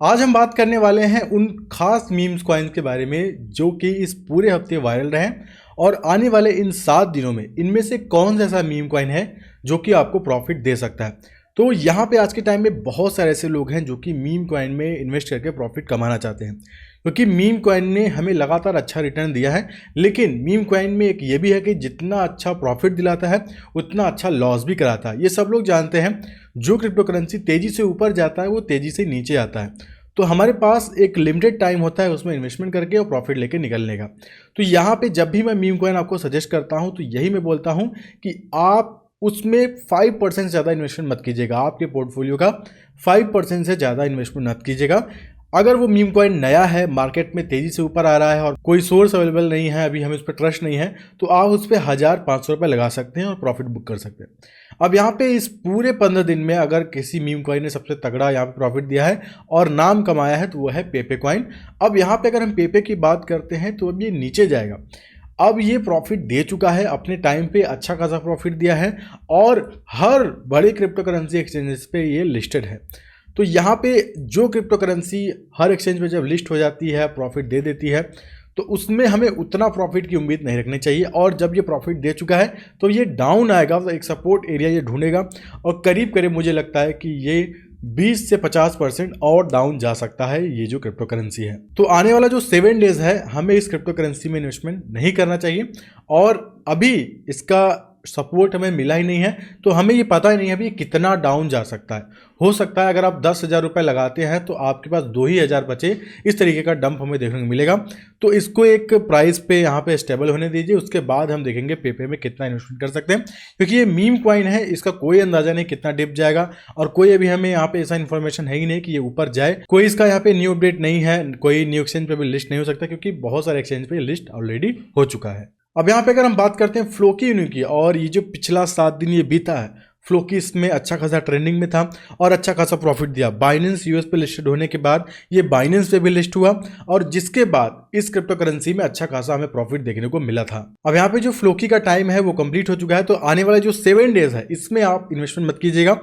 आज हम बात करने वाले हैं उन खास मीम्स कॉइन्स के बारे में जो कि इस पूरे हफ्ते वायरल रहे और आने वाले इन 7 दिनों में इनमें से कौन सा ऐसा मीम कॉइन है जो कि आपको प्रॉफिट दे सकता है। तो यहाँ पे आज के टाइम में बहुत सारे ऐसे लोग हैं जो कि मीम कॉइन में इन्वेस्ट करके प्रॉफिट कमाना चाहते हैं, क्योंकि मीम कॉइन ने हमें लगातार अच्छा रिटर्न दिया है। लेकिन मीम कॉइन में एक ये भी है कि जितना अच्छा प्रॉफिट दिलाता है उतना अच्छा लॉस भी कराता है। ये सब लोग जानते हैं। जो क्रिप्टो करेंसी तेज़ी से ऊपर जाता है वो तेज़ी से नीचे आता है, तो हमारे पास एक लिमिटेड टाइम होता है उसमें इन्वेस्टमेंट करके और प्रॉफिट लेके निकलने का। तो यहाँ पे जब भी मैं मीम कॉइन आपको सजेस्ट करता हूँ तो यही मैं बोलता हूँ कि आप उसमें 5% से ज़्यादा इन्वेस्टमेंट मत कीजिएगा। आपके पोर्टफोलियो का 5% से ज़्यादा इन्वेस्टमेंट मत कीजिएगा। अगर वो मीम कॉइन नया है, मार्केट में तेज़ी से ऊपर आ रहा है और कोई सोर्स अवेलेबल नहीं है, अभी हमें उस पर ट्रस्ट नहीं है, तो आप उस पर 1500 रुपये लगा सकते हैं और प्रॉफिट बुक कर सकते हैं। अब यहाँ पे इस पूरे 15 दिन में अगर किसी मीम कॉइन ने सबसे तगड़ा यहाँ पे प्रॉफिट दिया है और नाम कमाया है तो वो है पेपे कॉइन। अब यहाँ पे अगर हम पेपे की बात करते हैं तो अब ये नीचे जाएगा। अब ये प्रॉफिट दे चुका है, अपने टाइम पे अच्छा खासा प्रॉफिट दिया है और हर बड़े क्रिप्टो करेंसी एक्सचेंजेस पे ये लिस्टेड है। तो यहाँ पे जो क्रिप्टो करेंसी हर एक्सचेंज पे जब लिस्ट हो जाती है, प्रॉफिट दे देती है, तो उसमें हमें उतना प्रॉफिट की उम्मीद नहीं रखनी चाहिए। और जब ये प्रॉफिट दे चुका है तो ये डाउन आएगा, तो एक सपोर्ट एरिया ये ढूंढेगा और करीब करीब मुझे लगता है कि ये 20 से 50% और डाउन जा सकता है ये जो क्रिप्टो करेंसी है। तो आने वाला जो 7 डेज है हमें इस क्रिप्टो करेंसी में इन्वेस्टमेंट नहीं करना चाहिए। और अभी इसका सपोर्ट हमें मिला ही नहीं है, तो हमें ये पता ही नहीं है अभी कितना डाउन जा सकता है। हो सकता है अगर आप 10,000 रुपये लगाते हैं तो आपके पास 2,000 बचे, इस तरीके का डंप हमें देखने को मिलेगा। तो इसको एक प्राइस पे यहाँ पे स्टेबल होने दीजिए, उसके बाद हम देखेंगे पेपे में कितना इन्वेस्टमेंट कर सकते हैं, क्योंकि ये मीम कॉइन है, इसका कोई अंदाजा नहीं कितना डिप जाएगा और कोई अभी हमें यहाँ पे ऐसा इन्फॉर्मेशन है ही नहीं कि ये ऊपर जाए। कोई इसका यहाँ पे न्यू अपडेट नहीं है, कोई न्यू एक्सचेंज पे भी लिस्ट नहीं हो सकता क्योंकि बहुत सारे एक्सचेंज पे लिस्ट ऑलरेडी हो चुका है। अब यहाँ पे अगर हम बात करते हैं फ्लोकी यूनिक की, और ये जो पिछला 7 दिन ये बीता है, फ्लोकी इसमें अच्छा खासा ट्रेंडिंग में था और अच्छा खासा प्रॉफिट दिया। बाइनेंस यूएस पे लिस्टेड होने के बाद ये बाइनेंस पे भी लिस्ट हुआ और जिसके बाद इस क्रिप्टो करेंसी में अच्छा खासा हमें प्रॉफिट देखने को मिला था। अब यहाँ पे जो फ्लोकी का टाइम है वो कंप्लीट हो चुका है, तो आने वाले जो 7 डेज है इसमें आप इन्वेस्टमेंट मत कीजिएगा।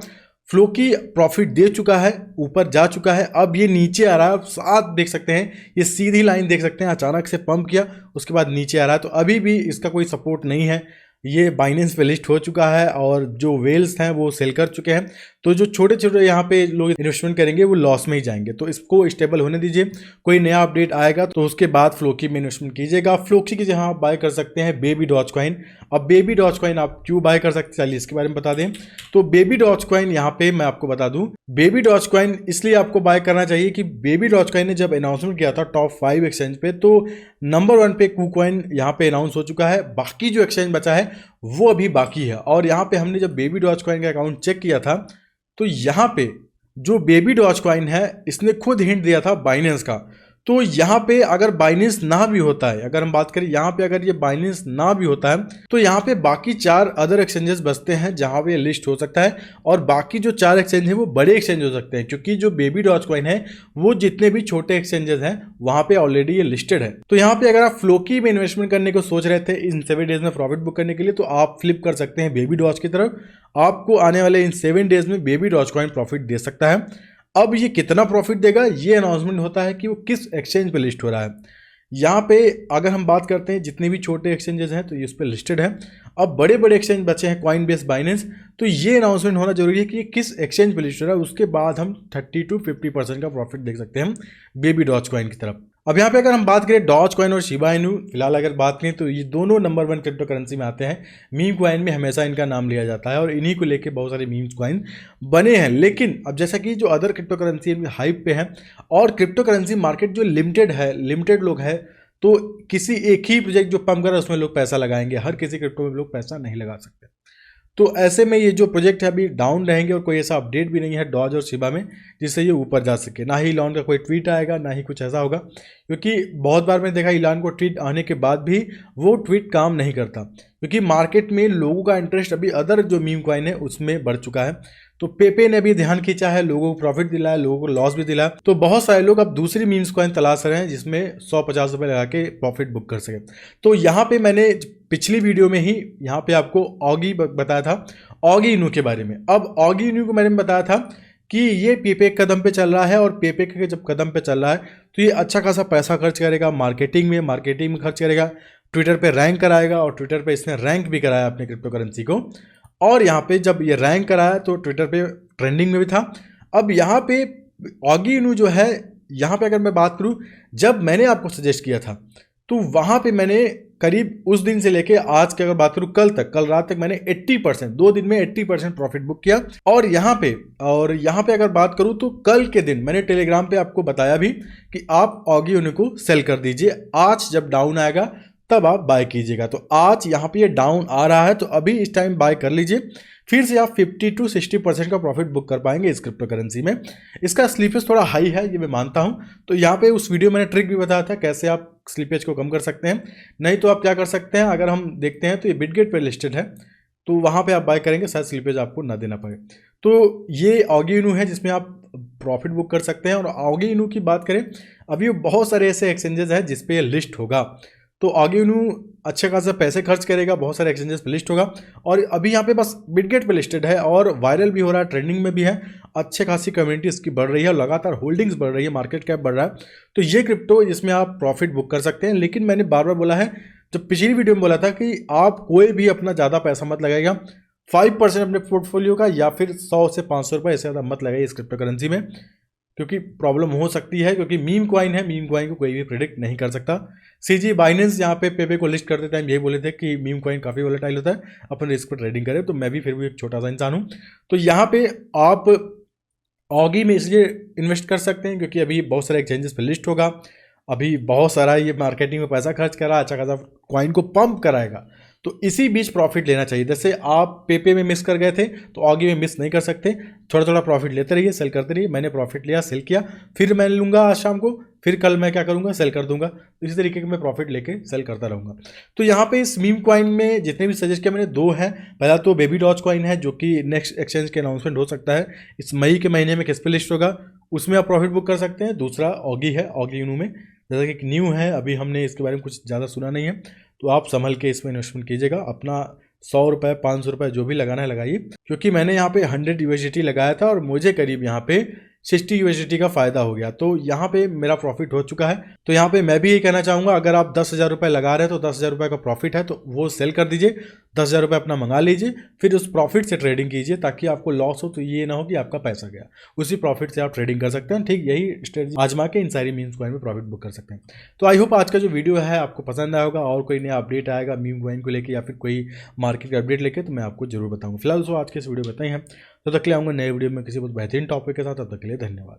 फ्लोकी प्रॉफिट दे चुका है, ऊपर जा चुका है, अब ये नीचे आ रहा है। आप साथ देख सकते हैं, ये सीधी लाइन देख सकते हैं, अचानक से पंप किया उसके बाद नीचे आ रहा है। तो अभी भी इसका कोई सपोर्ट नहीं है, ये बाइनेंस पे लिस्ट हो चुका है और जो वेल्स हैं वो सेल कर चुके हैं। तो जो छोटे छोटे यहाँ पे लोग इन्वेस्टमेंट करेंगे वो लॉस में ही जाएंगे, तो इसको स्टेबल होने दीजिए। कोई नया अपडेट आएगा तो उसके बाद फ्लोकी में इन्वेस्टमेंट कीजिएगा। फ्लोकी की जहाँ आप बाय कर सकते हैं बेबी डॉज कॉइन। अब बेबी डॉज कॉइन आप क्यों बाय कर सकते हैं, चलिए इसके बारे में बता दें। तो बेबी डॉज कॉइन यहाँ पे मैं आपको बता दूं, बेबी डॉज कॉइन इसलिए आपको बाय करना चाहिए कि बेबी डॉज कॉइन ने जब अनाउंसमेंट किया था टॉप 5 एक्सचेंज पे, तो नंबर 1 पे KuCoin यहाँ पे अनाउंस हो चुका है। बाकी जो एक्सचेंज बचा है वो अभी बाकी है। और यहाँ पे हमने जब बेबी डॉज कॉइन का अकाउंट चेक किया था तो यहाँ पे जो बेबी डॉज कॉइन है इसने खुद हिंट दिया था बाइनेंस का। तो यहाँ पे अगर बाइनेंस ना भी होता है, अगर हम बात करें यहाँ पे अगर ये बाइनेंस ना भी होता है तो यहाँ पे बाकी 4 अदर एक्सचेंजेस बचते हैं जहाँ पे लिस्ट हो सकता है और बाकी जो 4 एक्सचेंज है वो बड़े एक्सचेंज हो सकते हैं, क्योंकि जो बेबी डॉज कॉइन है वो जितने भी छोटे एक्सचेंजेस हैं वहाँ पे ऑलरेडी ये लिस्टेड है। तो यहाँ पे अगर आप फ्लोकी में इन्वेस्टमेंट करने को सोच रहे थे इन 7 डेज में प्रॉफिट बुक करने के लिए, तो आप फ्लिप कर सकते हैं बेबी डॉज की तरफ। आपको आने वाले इन 7 डेज में बेबी डॉज कॉइन प्रॉफिट दे सकता है। अब ये कितना प्रॉफिट देगा ये अनाउंसमेंट होता है कि वो किस एक्सचेंज पे लिस्ट हो रहा है। यहाँ पे अगर हम बात करते हैं जितने भी छोटे एक्सचेंजेस हैं तो ये उस पर लिस्टेड है। अब बड़े बड़े एक्सचेंज बचे हैं कॉइनबेस, बाइनेंस, तो ये अनाउंसमेंट होना जरूरी है कि ये किस एक्सचेंज पे लिस्ट हो रहा है। उसके बाद हम 30 to 50% का प्रॉफिट देख सकते हैं बेबी डॉज कॉइन की तरफ। अब यहाँ पे अगर हम बात करें डॉज कॉइन और शिबा इनू, फिलहाल अगर बात करें तो ये दोनों नंबर 1 क्रिप्टो करेंसी में आते हैं। मीम कॉइन में हमेशा इनका नाम लिया जाता है और इन्हीं को लेके बहुत सारे मीम्स कॉइन बने हैं। लेकिन अब जैसा कि जो अदर क्रिप्टो करेंसी हाइप पे है और क्रिप्टो करेंसी मार्केट जो लिमिटेड है, लिमिटेड लोग है, तो किसी एक ही प्रोजेक्ट जो पंप कर रहा है उसमें लोग पैसा लगाएंगे, हर किसी क्रिप्टो में लोग पैसा नहीं लगा सकते। तो ऐसे में ये जो प्रोजेक्ट है अभी डाउन रहेंगे और कोई ऐसा अपडेट भी नहीं है डॉज और शिबा में जिससे ये ऊपर जा सके। ना ही इलॉन का कोई ट्वीट आएगा, ना ही कुछ ऐसा होगा, क्योंकि बहुत बार मैंने देखा इलॉन को ट्वीट आने के बाद भी वो ट्वीट काम नहीं करता, क्योंकि मार्केट में लोगों का इंटरेस्ट अभी अदर जो मीम कॉइन है उसमें बढ़ चुका है। तो पेपे ने भी ध्यान खींचा है, लोगों को प्रॉफिट दिलाया, लोगों को लॉस भी दिलाया। तो बहुत सारे लोग अब दूसरी मीम्स कॉइन तलाश रहे हैं जिसमें 150 रुपये लगा के प्रॉफिट बुक कर सके। तो यहाँ पे मैंने पिछली वीडियो में ही यहाँ पे आपको ऑगी बताया था, ऑगी इनू के बारे में। अब ऑगी इनू के बारे में बताया था कि ये पेपे कदम पे चल रहा है, और पेपे के जब कदम पे चल रहा है तो ये अच्छा खासा पैसा खर्च करेगा मार्केटिंग में खर्च करेगा, ट्विटर पे रैंक कराएगा, और ट्विटर पे इसने रैंक भी कराया अपने क्रिप्टो करेंसी को। और यहाँ पे जब ये रैंक कराया तो ट्विटर पे ट्रेंडिंग में भी था। अब यहाँ पे ऑगी इनू जो है, यहाँ पे अगर मैं बात करूँ, जब मैंने आपको सजेस्ट किया था तो वहाँ पे मैंने करीब उस दिन से लेके आज की अगर बात करूँ कल रात तक मैंने 80%, 2 दिन में 80% प्रॉफिट बुक किया। और यहाँ पे अगर बात करूँ तो कल के दिन मैंने टेलीग्राम पे आपको बताया भी कि आप ऑगी इनू को सेल कर दीजिए, आज जब डाउन आएगा तब आप बाय कीजिएगा। तो आज यहाँ पे ये डाउन आ रहा है तो अभी इस टाइम बाय कर लीजिए, फिर से आप 50 to 60% का प्रॉफिट बुक कर पाएंगे इस क्रिप्टो करेंसी में। इसका स्लीपेज थोड़ा हाई है, ये मैं मानता हूँ। तो यहाँ पे उस वीडियो मैंने ट्रिक भी बताया था कैसे आप स्लीपेज को कम कर सकते हैं। नहीं तो आप क्या कर सकते हैं, अगर हम देखते हैं तो ये बिटगेट पर लिस्टेड है, तो वहाँ पर आप बाय करेंगे, शायद स्लीपेज आपको ना देना पड़े। तो ये ऑगी इनू है जिसमें आप प्रॉफिट बुक कर सकते हैं। और ऑगी इनू की बात करें, अभी बहुत सारे ऐसे एक्सचेंजेस हैं जिसपे ये लिस्ट होगा, तो ऑगी इनू अच्छे खासा पैसे खर्च करेगा, बहुत सारे एक्सचेंजेस पे लिस्ट होगा। और अभी यहाँ पे बस बिटगेट पे लिस्टेड है और वायरल भी हो रहा है, ट्रेंडिंग में भी है, अच्छे खासी कम्युनिटी इसकी बढ़ रही है, लगातार होल्डिंग्स बढ़ रही है, मार्केट कैप बढ़ रहा है। तो ये क्रिप्टो जिसमें आप प्रॉफिट बुक कर सकते हैं। लेकिन मैंने बार बार बोला है, जब पिछली वीडियो में बोला था कि आप कोई भी अपना ज़्यादा पैसा मत लगाएगा, 5% अपने पोर्टफोलियो का, या फिर 100 से 500 रुपये ऐसे ज़्यादा मत लगाइए इस क्रिप्टो करेंसी में, क्योंकि प्रॉब्लम हो सकती है। क्योंकि मीम कॉइन है, मीम कॉइन को कोई भी प्रेडिक्ट नहीं कर सकता। सीजी बाइनेंस यहाँ पे पेपे को लिस्ट करते टाइम यही बोले थे कि मीम कॉइन काफ़ी वोलेटाइल होता है, अपन रिस्क पर ट्रेडिंग करें। तो मैं भी फिर भी एक छोटा सा इंसान हूँ। तो यहाँ पे आप ऑगी में इसलिए इन्वेस्ट कर सकते हैं क्योंकि अभी बहुत सारे एक्सचेंजेस पे लिस्ट होगा, अभी बहुत सारा ये मार्केटिंग में पैसा खर्च कर रहा है, अच्छा खासा कॉइन को पंप कराएगा। तो इसी बीच प्रॉफिट लेना चाहिए। जैसे आप पेपे में मिस कर गए थे तो ऑगी में मिस नहीं कर सकते, थोड़ा थोड़ा प्रॉफिट लेते रहिए, सेल करते रहिए। मैंने प्रॉफिट लिया, सेल किया, फिर मैं लूँगा आज शाम को, फिर कल मैं क्या करूँगा, सेल कर दूंगा। इसी तरीके के मैं प्रॉफिट लेके सेल करता रहूँगा। तो यहाँ पे इस मीम कॉइन में जितने भी सजेस्ट किया मैंने, 2 हैं। पहला तो बेबी डॉज कॉइन है जो कि नेक्स्ट एक्सचेंज के अनाउंसमेंट हो सकता है इस मई के महीने में, किस पे लिस्ट होगा, उसमें आप प्रॉफिट बुक कर सकते हैं। दूसरा ऑगी है, ऑगी इनू में जैसा कि न्यू है, अभी हमने इसके बारे में कुछ ज़्यादा सुना नहीं है, तो आप संभल के इसमें इन्वेस्टमेंट कीजिएगा। अपना 100 रुपये 500 रुपये जो भी लगाना है लगाइए, क्योंकि मैंने यहाँ पे 100 USDT लगाया था और मुझे करीब यहाँ पे 60 USDT का फ़ायदा हो गया। तो यहाँ पे मेरा प्रॉफिट हो चुका है। तो यहाँ पे मैं भी ये कहना चाहूँगा, अगर आप 10,000 रुपये लगा रहे हैं तो 10,000 रुपये का प्रॉफिट है तो वो सेल कर दीजिए, 10,000 रुपये अपना मंगा लीजिए, फिर उस प्रॉफिट से ट्रेडिंग कीजिए, ताकि आपको लॉस हो तो ये ना हो कि आपका पैसा गया, उसी प्रॉफिट से आप ट्रेडिंग कर सकते हैं। ठीक यही स्ट्रेटजी आजमा के इन सारी मीम्स कॉइन में प्रॉफिट बुक कर सकते हैं। तो आई होप आज का जो वीडियो है आपको पसंद आया होगा, और कोई नया अपडेट आएगा मीम कॉइन को लेकर या फिर कोई मार्केट का अपडेट लेके तो मैं आपको जरूर बताऊँगा। फिलहाल आज के इस वीडियो बताई हैं, तो तक के लिए आऊँगा नए वीडियो में किसी बहुत बेहतरीन टॉपिक के साथ। तब तक के लिए धन्यवाद।